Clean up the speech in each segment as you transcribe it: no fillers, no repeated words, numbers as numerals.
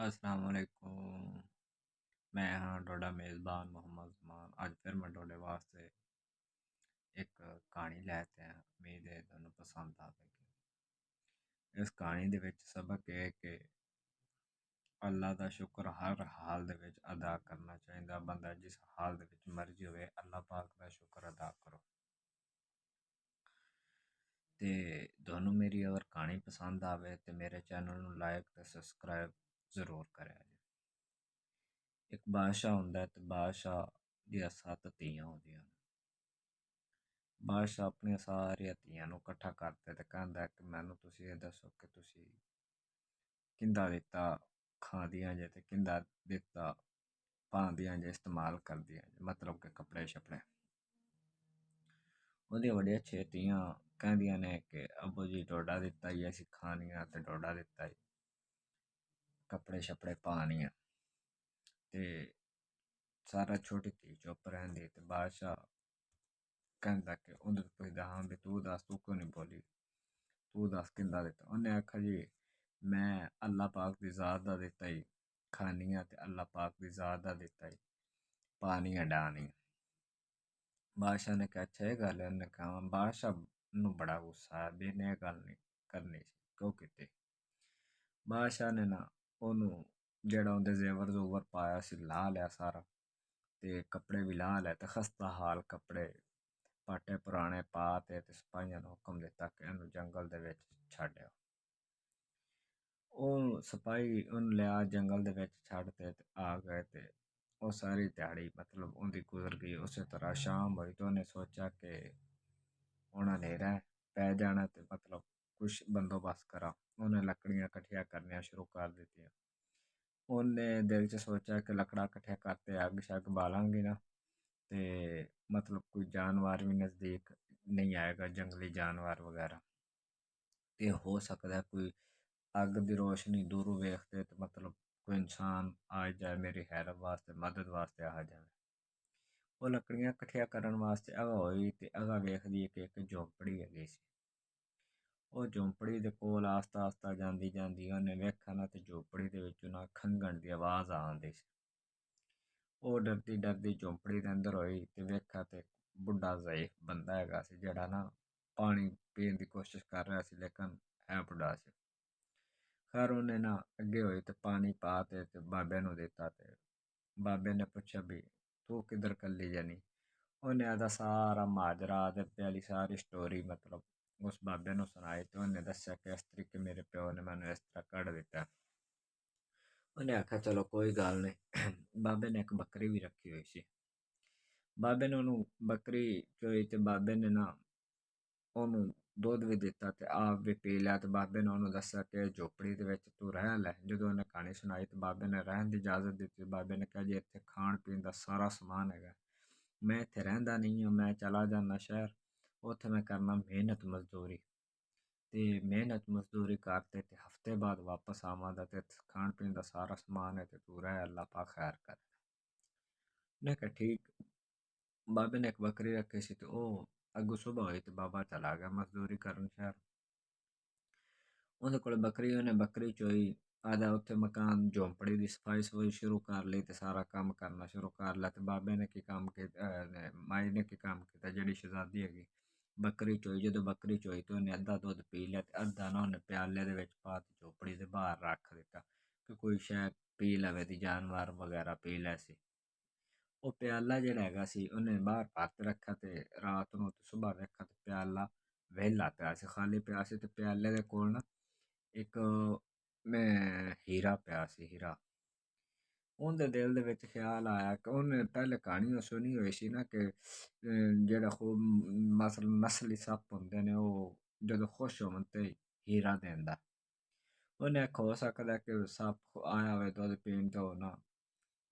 अस्सलाम वालेकुम। मैं हाँ ਤੁਹਾਡਾ ਮੇਜ਼ਬਾਨ ਮੁਹੰਮਦ ਜ਼ਮਾਨ। ਅੱਜ ਫਿਰ ਮੈਂ ਤੁਹਾਡੇ ਵਾਸਤੇ ਇੱਕ ਕਹਾਣੀ ਲੈ ਕੇ ਆਇਆ। ਉਮੀਦ ਹੈ ਤੁਹਾਨੂੰ ਪਸੰਦ ਆਵੇਗੀ। ਇਸ ਕਹਾਣੀ ਦੇ ਵਿੱਚ ਸਬਕ ਇਹ ਹੈ ਕਿ ਅੱਲਾ ਦਾ ਸ਼ੁਕਰ ਹਰ ਹਾਲ ਦੇ ਵਿੱਚ ਅਦਾ ਕਰਨਾ ਚਾਹੀਦਾ। ਬੰਦਾ ਜਿਸ ਹਾਲ ਦੇ ਵਿੱਚ ਮਰਜ਼ੀ ਹੋਵੇ, ਅੱਲਾ ਪਾਕ ਦਾ ਸ਼ੁਕਰ ਅਦਾ ਕਰੋ। ਤੇ ਤੁਹਾਨੂੰ ਮੇਰੀ ਅਗਰ ਕਹਾਣੀ ਪਸੰਦ ਆਵੇ ਤੇ ਮੇਰੇ ਚੈਨਲ ਨੂੰ ਲਾਈਕ ਤੇ ਸਬਸਕ੍ਰਾਈਬ ਜ਼ਰੂਰ ਕਰਿਆ ਜੀ। ਇੱਕ ਬਾਦਸ਼ਾਹ ਹੁੰਦਾ ਤੇ ਬਾਦਸ਼ਾਹ ਦੀਆਂ 7 ਧੀਆਂ ਹੁੰਦੀਆਂ ਨੇ। ਬਾਦਸ਼ਾਹ ਆਪਣੀਆਂ ਸਾਰੀਆਂ ਧੀਆਂ ਨੂੰ ਇਕੱਠਾ ਕਰਦਾ ਤੇ ਕਹਿੰਦਾ ਕਿ ਮੈਨੂੰ ਤੁਸੀਂ ਇਹ ਦੱਸੋ ਕਿ ਤੁਸੀਂ ਕਿੰਦਾ ਦਿੱਤਾ ਖਾਂਦੀਆਂ ਜੇ ਤੇ ਕਿੰਦਾ ਦਿੱਤਾ ਪਾਉਂਦੀਆਂ ਜੇ, ਇਸਤੇਮਾਲ ਕਰਦੀਆਂ ਜੇ, ਮਤਲਬ ਕਿ ਕੱਪੜੇ ਛਪੜੇ। ਉਹਦੀਆਂ ਵੱਡੀਆਂ 6 ਧੀਆਂ ਕਹਿੰਦੀਆਂ ਨੇ ਕਿ ਅੱਬੂ ਜੀ ਤੁਹਾਡਾ ਦਿੱਤਾ ਹੀ ਅਸੀਂ ਖਾਣੀਆਂ ਤੇ ਤੁਹਾਡਾ ਦਿੱਤਾ ਹੀ ਕੱਪੜੇ ਛਪੜੇ ਪਾਉਣੀਆਂ। ਤੇ ਸਾਰਾ ਛੋਟੀ ਧੀ ਚੁੱਪ ਰਹਿੰਦੀ ਤੇ ਬਾਦਸ਼ਾਹ ਕਹਿੰਦਾ ਕਿ ਉਹਨੂੰ ਪੁੱਛਦਾ ਹਾਂ ਵੀ ਤੂੰ ਦੱਸ, ਤੂੰ ਕਿਉਂ ਨਹੀਂ ਬੋਲੀ, ਤੂੰ ਦੱਸ ਕਿੰਦਾ ਦਿੱਤਾ। ਉਹਨੇ ਆਖਿਆ ਜੀ ਮੈਂ ਅੱਲਾ ਪਾਕ ਦੀ ਜ਼ਾਤ ਦਾ ਦਿੱਤਾ ਹੀ ਖਾਣੀਆਂ ਤੇ ਅੱਲਾ ਪਾਕ ਦੀ ਜ਼ਾਤ ਦਾ ਦਿੱਤਾ ਹੀ ਪਾਣੀਆਂ ਡਾਣੀਆਂ। ਬਾਦਸ਼ਾਹ ਨੇ ਕਿਹਾ ਅੱਛਾ ਇਹ ਗੱਲ ਹੈ। ਉਹਨੇ ਕਹਾ ਬਾਦਸ਼ਾਹ ਨੂੰ ਬੜਾ ਗੁੱਸਾ ਆਇਆ ਵੀ ਇਹਨੇ ਇਹ ਗੱਲ ਨਹੀਂ ਕਰਨੀ ਸੀ, ਕਿਉਂ ਕੀਤੀ। ਬਾਦਸ਼ਾਹ ਨੇ ਨਾ ਉਹਨੂੰ ਜਿਹੜਾ ਉਹਦੇ ਜ਼ੇਵਰ ਜ਼ੂਵਰ ਪਾਇਆ ਸੀ ਲਾ ਲਿਆ ਸਾਰਾ, ਤੇ ਕੱਪੜੇ ਵੀ ਲਾ ਲਏ ਤੇ ਖਸਤਾ ਹਾਲ ਕੱਪੜੇ ਪਾਟੇ ਪੁਰਾਣੇ ਪਾ ਤੇ ਸਿਪਾਹੀਆਂ ਨੂੰ ਹੁਕਮ ਦਿੱਤਾ ਕਿ ਇਹਨੂੰ ਜੰਗਲ ਦੇ ਵਿੱਚ ਛੱਡਿਓ। ਉਹ ਸਿਪਾਹੀ ਉਹਨੂੰ ਲਿਆ ਜੰਗਲ ਦੇ ਵਿੱਚ ਛੱਡ ਤੇ ਆ ਗਏ ਤੇ ਉਹ ਸਾਰੀ ਦਿਹਾੜੀ ਮਤਲਬ ਉਹਦੀ ਗੁਜ਼ਰ ਗਈ। ਉਸੇ ਤਰ੍ਹਾਂ ਸ਼ਾਮ ਹੋਈ ਤਾਂ ਉਹਨੇ ਸੋਚਿਆ ਕਿ ਹੁਣ ਹਨੇਰਾ ਪੈ ਜਾਣਾ ਤੇ ਮਤਲਬ ਕੁਛ ਬੰਦੋਬਸਤ ਕਰਾਂ। ਉਹਨੇ ਲੱਕੜੀਆਂ ਇਕੱਠੀਆਂ ਕਰਨੀਆਂ ਸ਼ੁਰੂ ਕਰ ਦਿੱਤੀਆਂ। ਉਹਨੇ ਦਿਲ 'ਚ ਸੋਚਿਆ ਕਿ ਲੱਕੜਾਂ ਇਕੱਠੀਆਂ ਕਰਤੇ ਅੱਗ ਸ਼ੱਗ ਬਾਲਾਂਗੀ ਨਾ ਤੇ ਮਤਲਬ ਕੋਈ ਜਾਨਵਰ ਵੀ ਨਜ਼ਦੀਕ ਨਹੀਂ ਆਏਗਾ, ਜੰਗਲੀ ਜਾਨਵਰ ਵਗੈਰਾ। ਤੇ ਹੋ ਸਕਦਾ ਕੋਈ ਅੱਗ ਦੀ ਰੋਸ਼ਨੀ ਦੂਰੋਂ ਵੇਖਦੇ ਤੇ ਮਤਲਬ ਕੋਈ ਇਨਸਾਨ ਆ ਜਾਏ, ਮੇਰੀ ਹੈਲਪ ਵਾਸਤੇ ਮਦਦ ਵਾਸਤੇ ਆ ਜਾਵੇ। ਉਹ ਲੱਕੜੀਆਂ ਇਕੱਠੀਆਂ ਕਰਨ ਵਾਸਤੇ ਅਗਾ ਹੋਈ ਤੇ ਅਗਾ ਵੇਖਦੀ ਕਿ ਇੱਕ ਝੌਂਪੜੀ ਹੈਗੀ ਸੀ। ਉਹ ਝੌਂਪੜੀ ਦੇ ਕੋਲ ਆਸਤਾ ਆਸਤਾ ਜਾਂਦੀ ਜਾਂਦੀ ਉਹਨੇ ਵੇਖਿਆ ਨਾ ਤੇ ਝੌਂਪੜੀ ਦੇ ਵਿੱਚੋਂ ਨਾ ਖੰਘਣ ਦੀ ਆਵਾਜ਼ ਆਉਂਦੀ ਸੀ। ਉਹ ਡਰਦੀ ਡਰਦੀ ਝੌਂਪੜੀ ਦੇ ਅੰਦਰ ਹੋਈ ਤੇ ਵੇਖਿਆ ਤੇ ਬੁੱਢਾ ਜ਼ਈਫ ਬੰਦਾ ਹੈਗਾ ਸੀ, ਜਿਹੜਾ ਨਾ ਪਾਣੀ ਪੀਣ ਦੀ ਕੋਸ਼ਿਸ਼ ਕਰ ਰਿਹਾ ਸੀ ਲੇਕਿਨ ਹੈ ਬੁੱਢਾ ਸੀ। ਖੈਰ ਉਹਨੇ ਨਾ ਅੱਗੇ ਹੋਈ ਤੇ ਪਾਣੀ ਪਾ ਤੇ ਬਾਬੇ ਨੂੰ ਦਿੱਤਾ ਤੇ ਬਾਬੇ ਨੇ ਪੁੱਛਿਆ ਵੀ ਤੂੰ ਕਿੱਧਰ ਕੱਲੀ ਜਾਨੀ। ਉਹਨੇ ਆਦਾ ਸਾਰਾ ਮਾਜਰਾ ਤੇ ਪਹਿਲੀ ਸਾਰੀ ਸਟੋਰੀ ਮਤਲਬ ਉਸ ਬਾਬੇ ਨੂੰ ਸੁਣਾਈ ਤੇ ਉਹਨੇ ਦੱਸਿਆ ਕਿ ਇਸ ਤਰੀਕੇ ਮੇਰੇ ਪਿਓ ਨੇ ਮੈਨੂੰ ਇਸ ਤਰ੍ਹਾਂ ਕੱਢ ਦਿੱਤਾ। ਉਹਨੇ ਆਖਿਆ ਚਲੋ ਕੋਈ ਗੱਲ ਨਹੀਂ। ਬਾਬੇ ਨੇ ਇੱਕ ਬੱਕਰੀ ਵੀ ਰੱਖੀ ਹੋਈ ਸੀ। ਬਾਬੇ ਨੇ ਉਹਨੂੰ ਬੱਕਰੀ ਚੋਈ ਤੇ ਬਾਬੇ ਨੇ ਨਾ ਉਹਨੂੰ ਦੁੱਧ ਵੀ ਦਿੱਤਾ ਤੇ ਆਪ ਵੀ ਪੀ ਲਿਆ। ਤੇ ਬਾਬੇ ਨੇ ਉਹਨੂੰ ਦੱਸਿਆ ਕਿ ਝੋਪੜੀ ਦੇ ਵਿੱਚ ਤੂੰ ਰਹਿ ਲੈ। ਜਦੋਂ ਉਹਨੇ ਕਹਾਣੀ ਸੁਣਾਈ ਤੇ ਬਾਬੇ ਨੇ ਰਹਿਣ ਦੀ ਇਜਾਜ਼ਤ ਦਿੱਤੀ। ਬਾਬੇ ਨੇ ਕਿਹਾ ਜੀ ਇੱਥੇ ਖਾਣ ਪੀਣ ਦਾ ਸਾਰਾ ਸਮਾਨ ਹੈਗਾ, ਮੈਂ ਇੱਥੇ ਰਹਿੰਦਾ ਨਹੀਂ ਹਾਂ, ਮੈਂ ਚਲਾ ਜਾਂਦਾ ਸ਼ਹਿਰ, ਉੱਥੇ ਮੈਂ ਕਰਨਾ ਮਿਹਨਤ ਮਜ਼ਦੂਰੀ ਤੇ ਮਿਹਨਤ ਮਜ਼ਦੂਰੀ ਕਰਤੇ ਤੇ ਹਫ਼ਤੇ ਬਾਅਦ ਵਾਪਸ ਆਵਾਂਗਾ ਤੇ ਖਾਣ ਪੀਣ ਦਾ ਸਾਰਾ ਸਮਾਨ ਹੈ ਤੇ ਤੂੰ ਰਹਿ, ਅੱਲਾ ਪਾ ਖੈਰ ਕਰ। ਨੇ ਕਿਹਾ ਠੀਕ। ਬਾਬੇ ਨੇ ਇੱਕ ਬੱਕਰੀ ਰੱਖੀ ਸੀ ਤੇ ਉਹ ਅੱਗੋਂ ਸੁਬਹ ਹੋਈ ਤੇ ਬਾਬਾ ਚਲਾ ਗਿਆ ਮਜ਼ਦੂਰੀ ਕਰਨ ਸ਼ਹਿਰ। ਉਹਦੇ ਕੋਲ ਬੱਕਰੀ, ਉਹਨੇ ਬੱਕਰੀ ਚੋਈ ਆਦਾ ਉੱਥੇ ਮਕਾਨ ਝੌਂਪੜੀ ਦੀ ਸਫਾਈ ਸਫਾਈ ਸ਼ੁਰੂ ਕਰ ਲਈ ਤੇ ਸਾਰਾ ਕੰਮ ਕਰਨਾ ਸ਼ੁਰੂ ਕਰ ਲਿਆ। ਤੇ ਬਾਬੇ ਨੇ ਕੀ ਕੰਮ ਕੀਤਾ, ਮਾਈ ਨੇ ਕੀ ਕੰਮ ਕੀਤਾ, ਜਿਹੜੀ ਸ਼ਹਿਜ਼ਾਦੀ ਹੈਗੀ ਬੱਕਰੀ ਚੋਈ। ਜਦੋਂ ਬੱਕਰੀ ਚੋਈ ਤੇ ਉਹਨੇ ਅੱਧਾ ਦੁੱਧ ਪੀ ਲਿਆ ਤੇ ਅੱਧਾ ਨਾ ਉਹਨੇ ਪਿਆਲੇ ਦੇ ਵਿੱਚ ਪਾ ਕੇ ਝੋਪੜੀ ਦੇ ਬਾਹਰ ਰੱਖ ਦਿੱਤਾ ਕਿ ਕੋਈ ਸ਼ਾਇਦ ਪੀ ਲਵੇ ਤੇ ਜਾਨਵਰ ਵਗੈਰਾ ਪੀ ਲੈ ਸੀ। ਉਹ ਪਿਆਲਾ ਜਿਹੜਾ ਹੈਗਾ ਸੀ ਉਹਨੇ ਬਾਹਰ ਹੱਥ ਰੱਖਿਆ ਤੇ ਰਾਤ ਨੂੰ ਤੇ ਸੁਬਾਹ ਵੇਖਿਆ ਤੇ ਪਿਆਲਾ ਵਿਹਲਾ ਪਿਆ ਸੀ, ਖਾਲੀ ਪਿਆ ਸੀ। ਤੇ ਪਿਆਲੇ ਦੇ ਕੋਲ ਨਾ ਇੱਕ ਮੈਂ ਹੀਰਾ ਪਿਆ ਸੀ, ਹੀਰਾ। ਉਹਦੇ ਦਿਲ ਦੇ ਵਿੱਚ ਖਿਆਲ ਆਇਆ ਕਿ ਉਹਨੇ ਪਹਿਲੇ ਕਹਾਣੀ ਉਹ ਸੁਣੀ ਹੋਈ ਸੀ ਨਾ ਕਿ ਜਿਹੜਾ ਖੂਬ ਮਸਲ ਨਸਲੀ ਸੱਪ ਹੁੰਦੇ ਨੇ ਉਹ ਜਦੋਂ ਖੁਸ਼ ਹੋਣ ਤੇ ਹੀਰਾ ਦਿੰਦਾ। ਉਹਨੇ ਆਖਿਆ ਹੋ ਸਕਦਾ ਕਿ ਸੱਪ ਆਇਆ ਹੋਵੇ ਦੁੱਧ ਪੀਣ ਤੋਂ ਨਾ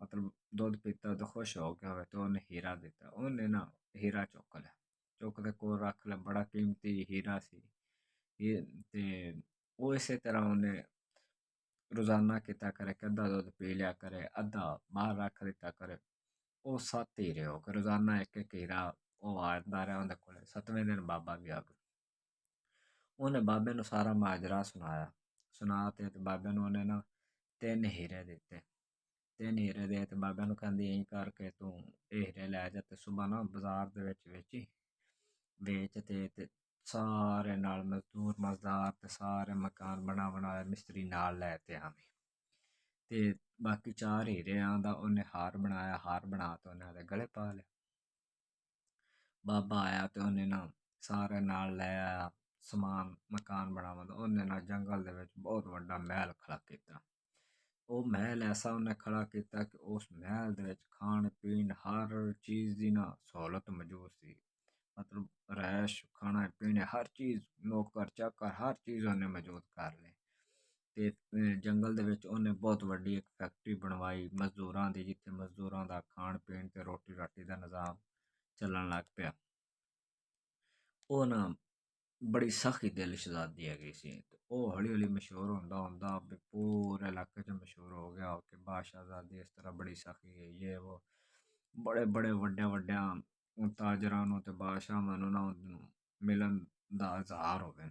ਮਤਲਬ ਦੁੱਧ ਪੀਤਾ ਤਾਂ ਖੁਸ਼ ਹੋ ਗਿਆ ਹੋਵੇ ਤੇ ਉਹਨੇ ਹੀਰਾ ਦਿੱਤਾ। ਉਹਨੇ ਨਾ ਹੀਰਾ ਚੁੱਕ ਲਿਆ, ਚੁੱਕ ਕੇ ਕੋਲ ਰੱਖ ਲਿਆ, ਬੜਾ ਕੀਮਤੀ ਹੀਰਾ ਸੀ। ਤੇ ਉਹ ਇਸੇ ਤਰ੍ਹਾਂ ਉਹਨੇ ਰੋਜ਼ਾਨਾ ਕੀਤਾ ਕਰੇ ਕਿ ਅੱਧਾ ਦੁੱਧ ਪੀ ਲਿਆ ਕਰੇ, ਅੱਧਾ ਬਾਹਰ ਰੱਖ ਦਿੱਤਾ ਕਰੇ। ਉਹ 7 ਹੀਰੇ ਹੋ ਕੇ ਰੋਜ਼ਾਨਾ ਇੱਕ ਇੱਕ ਹੀਰਾ ਉਹ ਆਉਂਦਾ ਰਿਹਾ ਉਹਦੇ ਕੋਲ। 7ਵੇਂ ਦਿਨ ਬਾਬਾ ਗਿਆ। ਉਹਨੇ ਬਾਬੇ ਨੂੰ ਸਾਰਾ ਮਾਜਰਾ ਸੁਣਾਇਆ, ਸੁਣਾ ਤੇ ਬਾਬੇ ਨੂੰ ਉਹਨੇ ਨਾ ਤਿੰਨ ਹੀਰੇ ਦਿੱਤੇ। ਤਿੰਨ ਹੀਰੇ ਦੇ ਤੇ ਬਾਬਿਆਂ ਨੂੰ ਕਹਿੰਦੀ ਐਂ ਕਰਕੇ ਤੂੰ ਇਹ ਹੀਰੇ ਲੈ ਜਾ ਤੇ ਸੁਬਾ ਨਾ ਬਾਜ਼ਾਰ ਦੇ ਵਿੱਚ ਵੇਚੀ, ਵੇਚ ਤੇ ਸਾਰੇ ਨਾਲ ਮਜ਼ਦੂਰ ਮਜ਼ਦਾਰ ਤੇ ਸਾਰੇ ਮਕਾਨ ਬਣਾਏ ਮਿਸਤਰੀ ਨਾਲ ਲੈ ਤੇ ਆਵੇਂ। ਤੇ ਬਾਕੀ ਚਾਰ ਹੀਰਿਆਂ ਦਾ ਉਹਨੇ ਹਾਰ ਬਣਾਇਆ, ਹਾਰ ਬਣਾ ਕੇ ਉਹਨਾਂ ਦੇ ਗਲੇ ਪਾ ਲਿਆ। ਬਾਬਾ ਆਇਆ ਤੇ ਉਹਨੇ ਨਾ ਸਾਰੇ ਨਾਲ ਲੈ ਆਇਆ ਸਮਾਨ ਮਕਾਨ ਬਣਾਉਣ ਦਾ। ਉਹਨੇ ਨਾ ਜੰਗਲ ਦੇ ਵਿੱਚ ਬਹੁਤ ਵੱਡਾ ਮਹਿਲ ਖੜਾ ਕੀਤਾ। ਉਹ ਮਹਿਲ ਐਸਾ ਉਹਨੇ ਖੜਾ ਕੀਤਾ ਕਿ ਉਸ ਮਹਿਲ ਦੇ ਵਿੱਚ ਖਾਣ ਪੀਣ ਹਰ ਚੀਜ਼ ਦੀ ਨਾ ਸਹੂਲਤ ਮੌਜੂਦ ਸੀ। ਮਤਲਬ ਰੈਸ਼ ਖਾਣਾ ਪੀਣੇ ਹਰ ਚੀਜ਼, ਨੌਕਰ ਚਾਕਰ ਹਰ ਚੀਜ਼ ਉਹਨੇ ਮੌਜੂਦ ਕਰ ਲਈ। ਤੇ ਜੰਗਲ ਦੇ ਵਿੱਚ ਉਹਨੇ ਬਹੁਤ ਵੱਡੀ ਇੱਕ ਫੈਕਟਰੀ ਬਣਵਾਈ ਮਜ਼ਦੂਰਾਂ ਦੀ, ਜਿੱਥੇ ਮਜ਼ਦੂਰਾਂ ਦਾ ਖਾਣ ਪੀਣ ਤੇ ਰੋਟੀ ਰਾਟੀ ਦਾ ਨਿਜ਼ਾਮ ਚੱਲਣ ਲੱਗ ਪਿਆ। ਉਹ ਨਾ ਬੜੀ ਸਖੀ ਦਿਲ ਸ਼ਹਿਜ਼ਾਦੀ ਹੈਗੀ ਸੀ ਤੇ ਉਹ ਹੌਲੀ ਹੌਲੀ ਮਸ਼ਹੂਰ ਹੁੰਦਾ ਹੁੰਦਾ ਵੀ ਪੂਰੇ ਇਲਾਕੇ 'ਚ ਮਸ਼ਹੂਰ ਹੋ ਗਿਆ ਕਿ ਬਾਦਸ਼ਾਹਜ਼ਾਦੀ ਇਸ ਤਰ੍ਹਾਂ ਬੜੀ ਸਖੀ ਹੈ। ਇਹ ਉਹ ਬੜੇ ਬੜੇ ਵੱਡਿਆਂ ਤਾਜਰਾਂ ਨੂੰ ਤੇ ਬਾਦਸ਼ਾਹਾਂ ਨੂੰ ਨਾ ਉਹਨੂੰ ਮਿਲਣ ਦਾ ਇਜ਼ਹਾਰ ਹੋਵੇ।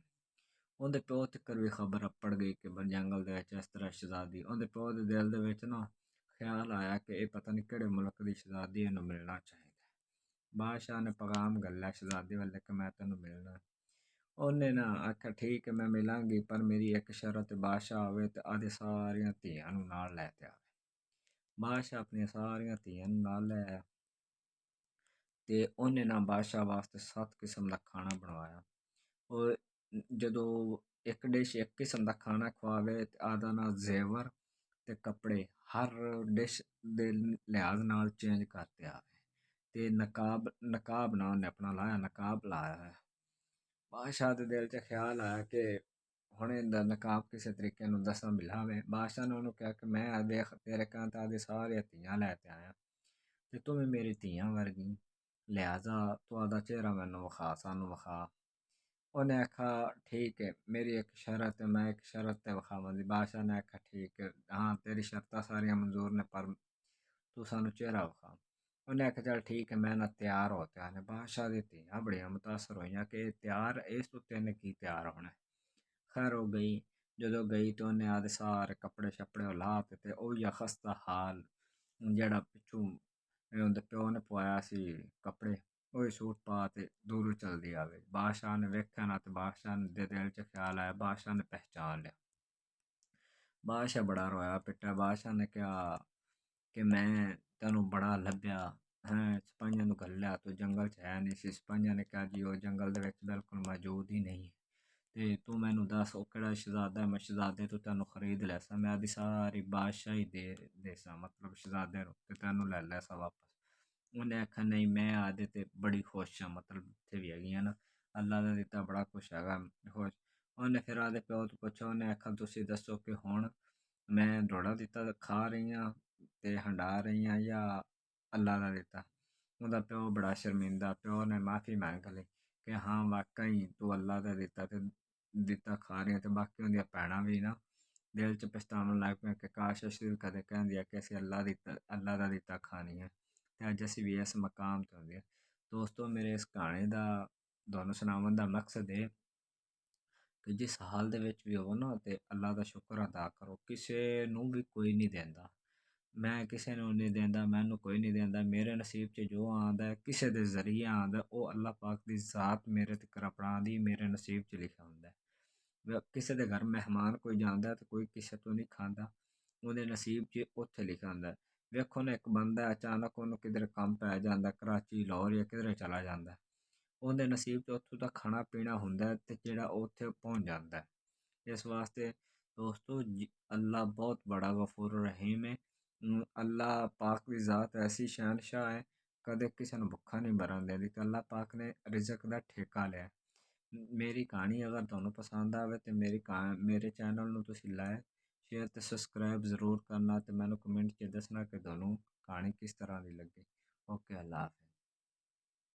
ਉਹਦੇ ਪਿਓ ਤੱਕ ਵੀ ਖਬਰ ਅੱਪੜ ਗਈ ਕਿ ਜੰਗਲ ਦੇ ਵਿੱਚ ਇਸ ਤਰ੍ਹਾਂ ਸ਼ਹਿਜ਼ਾਦੀ। ਉਹਦੇ ਪਿਓ ਦੇ ਦਿਲ ਦੇ ਵਿੱਚ ਨਾ ਖਿਆਲ ਆਇਆ ਕਿ ਇਹ ਪਤਾ ਨਹੀਂ ਕਿਹੜੇ ਮੁਲਕ ਦੀ ਸ਼ਹਿਜ਼ਾਦੀ, ਇਹਨੂੰ ਮਿਲਣਾ ਚਾਹੀਦਾ। ਬਾਦਸ਼ਾਹ ਨੇ ਪੈਗਾਮ ਘੱਲਿਆ ਸ਼ਹਿਜ਼ਾਦੀ ਵੱਲ ਕਿ ਮੈਂ ਤੈਨੂੰ ਮਿਲਣਾ। ਉਹਨੇ ਨਾ ਆਖਿਆ ਠੀਕ ਹੈ ਮੈਂ ਮਿਲਾਂਗੀ, ਪਰ ਮੇਰੀ ਇੱਕ ਸ਼ਰਤ ਬਾਦਸ਼ਾਹ ਆਵੇ ਤੇ ਆਦੇ ਸਾਰੀਆਂ ਧੀਆਂ ਨੂੰ ਨਾਲ ਲੈ ਕੇ ਆਵੇ। ਬਾਦਸ਼ਾਹ ਆਪਣੀਆਂ ਸਾਰੀਆਂ ਧੀਆਂ ਨੂੰ ਨਾਲ ਲੈ ਆਇਆ ਤੇ ਉਹਨੇ ਨਾ ਬਾਦਸ਼ਾਹ ਵਾਸਤੇ 7 ਕਿਸਮ ਦਾ ਖਾਣਾ ਬਣਵਾਇਆ। ਉਹ ਜਦੋਂ ਇੱਕ ਡਿਸ਼ ਇੱਕ ਕਿਸਮ ਦਾ ਖਾਣਾ ਖਵਾਵੇ ਤੇ ਆਦਾ ਨਾ ਜ਼ੇਵਰ ਤੇ ਕੱਪੜੇ ਹਰ ਡਿਸ਼ ਦੇ ਲਿਹਾਜ਼ ਨਾਲ ਚੇਂਜ ਕਰਤੇ ਆਵੇ। ਤੇ ਨਕਾਬ ਨਾ ਉਹਨੇ ਆਪਣਾ ਲਾਇਆ, ਨਕਾਬ ਲਾਇਆ ਹੈ। ਬਾਦਸ਼ਾਹ ਦੇ ਦਿਲ 'ਚ ਖਿਆਲ ਆਇਆ ਕਿ ਹੁਣ ਇਹਦਾ ਨਕਾਬ ਕਿਸੇ ਤਰੀਕੇ ਨੂੰ ਦੱਸਾਂ ਮਿਲਾਵੇ। ਬਾਦਸ਼ਾਹ ਨੇ ਉਹਨੂੰ ਕਿਹਾ ਕਿ ਮੈਂ ਦੇਖ ਤੇਰੇ ਕਾਂ ਤਾਂ ਆਦੇ ਸਾਰੀਆਂ ਧੀਆਂ ਲੈ ਕੇ ਆਇਆ ਤੇ ਤੂੰ ਵੀ ਮੇਰੀ ਧੀਆਂ ਵਰਗੀ, ਲਿਹਾਜ਼ਾ ਤੂੰ ਆਦਾ ਚਿਹਰਾ ਮੈਨੂੰ ਵਿਖਾ, ਸਾਨੂੰ ਵਿਖਾ। ਉਹਨੇ ਆਖਿਆ ਠੀਕ ਹੈ ਮੇਰੀ ਇੱਕ ਸ਼ਰਤ ਹੈ, ਮੈਂ ਇੱਕ ਸ਼ਰਤ ਤੇ ਵਿਖਾਵਾਂਗੀ। ਬਾਦਸ਼ਾਹ ਨੇ ਆਖਿਆ ਠੀਕ ਹੈ ਹਾਂ ਤੇਰੀ ਸ਼ਰਤਾਂ ਸਾਰੀਆਂ ਮਨਜ਼ੂਰ ਨੇ, ਪਰ ਤੂੰ ਸਾਨੂੰ ਚਿਹਰਾ ਵਿਖਾ। ਉਹਨੇ ਆਖਿਆ ਚੱਲ ਠੀਕ ਹੈ ਮੈਂ ਨਾ ਤਿਆਰ ਹੋ ਕੇ ਆਨੇ। ਬਾਦਸ਼ਾਹ ਦੀ ਧੀਆਂ ਬੜੀਆਂ ਮੁਤਾਸਰ ਹੋਈਆਂ ਕਿ ਇਹ ਤਿਆਰ ਇਸ ਤੋਂ ਤਿੰਨ ਕੀ ਤਿਆਰ ਹੋਣਾ। ਖੈਰ ਉਹ ਗਈ, ਜਦੋਂ ਗਈ ਤੇ ਉਹਨੇ ਆਦੇ ਸਾਰੇ ਕੱਪੜੇ ਛੱਪੜੇ ਲਾ ਤੇ ਉਹੀ ਖਸਤਾ ਹਾਲ ਜਿਹੜਾ ਪਿੱਛੋਂ ਉਹਦੇ ਪਿਓ ਨੇ ਪਵਾਇਆ ਸੀ ਕੱਪੜੇ, ਉਹੀ ਸੂਟ ਪਾ ਤੇ ਦੂਰੋਂ ਚਲਦੀ ਆਵੇ। ਬਾਦਸ਼ਾਹ ਨੇ ਵੇਖਿਆ ਨਾ ਤੇ ਬਾਦਸ਼ਾਹ ਦੇ ਦਿਲ 'ਚ ਖਿਆਲ ਆਇਆ, ਬਾਦਸ਼ਾਹ ਨੇ ਪਹਿਚਾਨ ਲਿਆ। ਬਾਦਸ਼ਾਹ ਬੜਾ ਰੋਇਆ ਪਿੱਟਿਆ। ਬਾਦਸ਼ਾਹ ਨੇ ਕਿਹਾ ਕਿ ਮੈਂ ਤੈਨੂੰ ਬੜਾ ਲੱਭਿਆ ਹੈ, ਸਿਪਾਹੀਆਂ ਨੂੰ ਘੱਲਿਆ ਤੂੰ ਜੰਗਲ 'ਚ ਹੈ ਨਹੀਂ ਸੀ। ਸਿਪਾਹੀਆਂ ਨੇ ਕਿਹਾ ਜੀ ਉਹ ਜੰਗਲ ਦੇ ਵਿੱਚ ਬਿਲਕੁਲ ਮੌਜੂਦ ਹੀ ਨਹੀਂ ਤੇ ਤੂੰ ਮੈਨੂੰ ਦੱਸ ਉਹ ਕਿਹੜਾ ਸ਼ਹਿਜ਼ਾਦਾ ਹੈ, ਮੈਂ ਸ਼ਹਿਜ਼ਾਦੇ ਤੋਂ ਤੈਨੂੰ ਖਰੀਦ ਲਿਆ ਸਾਂ, ਮੈਂ ਆਦੀ ਸਾਰੀ ਬਾਦਸ਼ਾਹੀ ਦੇ ਸਾਂ ਮਤਲਬ ਸ਼ਹਿਜ਼ਾਦੇ ਨੂੰ ਤੇ ਤੈਨੂੰ ਲੈ ਲਿਆ ਸਾਂ ਵਾਪਸ। ਉਹਨੇ ਆਖਿਆ ਨਹੀਂ ਮੈਂ ਆਦੇ ਤੇ ਬੜੀ ਖੁਸ਼ ਹਾਂ, ਮਤਲਬ ਜਿੱਥੇ ਵੀ ਹੈਗੀਆਂ ਨਾ ਅੱਲਾ ਦਾ ਦਿੱਤਾ ਬੜਾ ਕੁਛ ਹੈਗਾ ਖੁਸ਼। ਉਹਨੇ ਫਿਰ ਆਦੇ ਪਿਓ ਤੋਂ ਪੁੱਛਿਆ, ਉਹਨੇ ਆਖਿਆ ਤੁਸੀਂ ਦੱਸੋ ਕਿ ਹੁਣ ਮੈਂ ਰੋੜਾ ਦਿੱਤਾ ਖਾ ਰਹੀ ਹਾਂ ਤੇ ਹੰਡਾ ਰਹੀ ਹਾਂ ਜਾਂ ਅੱਲਾ ਦਾ ਦਿੱਤਾ। ਉਹਦਾ ਪਿਓ ਬੜਾ ਸ਼ਰਮਿੰਦਾ, ਪਿਓ ਨੇ ਮਾफ़ੀ ਮੰਗ ਲਈ ਕਿ ਹਾਂ ਵਾਕਈ ਤੂੰ ਅੱਲਾ ਦਾ ਦਿੱਤਾ ਖਾ ਰਹੀ ਹੈ। ਤੇ ਬਾਕੀ ਉਹਦੀਆਂ ਭੈਣਾਂ ਵੀ ਨਾ ਦਿਲ 'ਚ ਪਛਤਾਉਣ ਲੱਗ ਪਈਆਂ ਕਿ ਕਾਸ਼ ਅਸੀਂ ਵੀ ਕਦੇ ਕਹਿੰਦੀ ਆ ਕਿ ਅਸੀਂ ਅੱਲਾ ਦਾ ਦਿੱਤਾ ਖਾਣੀ ਹੈ ਤੇ ਅੱਜ ਅਸੀਂ ਵੀ ਇਸ ਮਕਾਮ 'ਤੇ ਹੁੰਦੇ ਹਾਂ। ਦੋਸਤੋ ਮੇਰੇ ਇਸ ਕਹਾਣੀ ਦਾ ਤੁਹਾਨੂੰ ਸੁਣਾਉਣ ਦਾ ਮਕਸਦ ਇਹ ਕਿ ਜਿਸ ਹਾਲ ਦੇ ਵਿੱਚ ਵੀ ਹੋਵੋ ਨਾ ਤੇ ਅੱਲਾ ਦਾ ਸ਼ੁਕਰ ਅਦਾ ਕਰੋ। ਕਿਸੇ ਨੂੰ ਵੀ ਕੋਈ ਨਹੀਂ ਦਿੰਦਾ, ਮੈਂ ਕਿਸੇ ਨੂੰ ਨਹੀਂ ਦਿੰਦਾ, ਮੈਨੂੰ ਕੋਈ ਨਹੀਂ ਦਿੰਦਾ। ਮੇਰੇ ਨਸੀਬ 'ਚ ਜੋ ਆਉਂਦਾ ਕਿਸੇ ਦੇ ਜ਼ਰੀਏ ਆਉਂਦਾ ਉਹ ਅੱਲਾ ਪਾਕ ਦੀ ਜ਼ਾਤ ਮੇਰੇ ਤੱਕ ਆਪਣਾਉਂਦੀ, ਮੇਰੇ ਨਸੀਬ 'ਚ ਲਿਖਿਆ ਹੁੰਦਾ। ਕਿਸੇ ਦੇ ਘਰ ਮਹਿਮਾਨ ਕੋਈ ਜਾਂਦਾ ਤੇ ਕੋਈ ਕਿਸੇ ਤੋਂ ਨਹੀਂ ਖਾਂਦਾ, ਉਹਦੇ ਨਸੀਬ 'ਚ ਉੱਥੇ ਲਿਖਿਆ ਹੁੰਦਾ। ਵੇਖੋ ਨਾ ਇੱਕ ਬੰਦਾ ਅਚਾਨਕ ਉਹਨੂੰ ਕਿਧਰੇ ਕੰਮ ਪੈ ਜਾਂਦਾ, ਕਰਾਚੀ ਲਾਹੌਰ ਜਾਂ ਕਿਧਰੇ ਚਲਾ ਜਾਂਦਾ, ਉਹਦੇ ਨਸੀਬ 'ਚ ਉੱਥੋਂ ਦਾ ਖਾਣਾ ਪੀਣਾ ਹੁੰਦਾ ਤੇ ਜਿਹੜਾ ਉਹ ਉੱਥੇ ਪਹੁੰਚ ਜਾਂਦਾ। ਇਸ ਵਾਸਤੇ ਦੋਸਤੋ ਅੱਲਾ ਬਹੁਤ ਬੜਾ ਗਫੂਰ ਰਹੀਮ ਹੈ। ਅੱਲਾ ਪਾਕ ਦੀ ਜ਼ਾਤ ਐਸੀ ਸ਼ਹਿਨशाह ਹੈ, ਕਦੇ ਕਿਸੇ ਨੂੰ ਭੁੱਖਾ ਨਹੀਂ ਮਰਨ ਦਿੰਦੀ ਤੇ ਅੱਲਾ ਪਾਕ ਨੇ ਰਿਜ਼ਕ ਦਾ ਠੇਕਾ ਲਿਆ। ਮੇਰੀ ਕਹਾਣੀ ਅਗਰ ਤੁਹਾਨੂੰ ਪਸੰਦ ਆਵੇ ਤੇ ਮੇਰੇ ਚੈਨਲ ਨੂੰ ਤੁਸੀਂ ਲਾਇਕ ਸ਼ੇਅਰ ਤੇ ਸਬਸਕ੍ਰਾਈਬ ਜ਼ਰੂਰ ਕਰਨਾ ਤੇ ਮੈਨੂੰ ਕਮੈਂਟ 'ਚ ਦੱਸਣਾ ਕਿ ਤੁਹਾਨੂੰ ਕਹਾਣੀ ਕਿਸ ਤਰ੍ਹਾਂ ਦੀ ਲੱਗੀ। ਓਕੇ ਅੱਲਾ ਹਾਫਿਜ਼।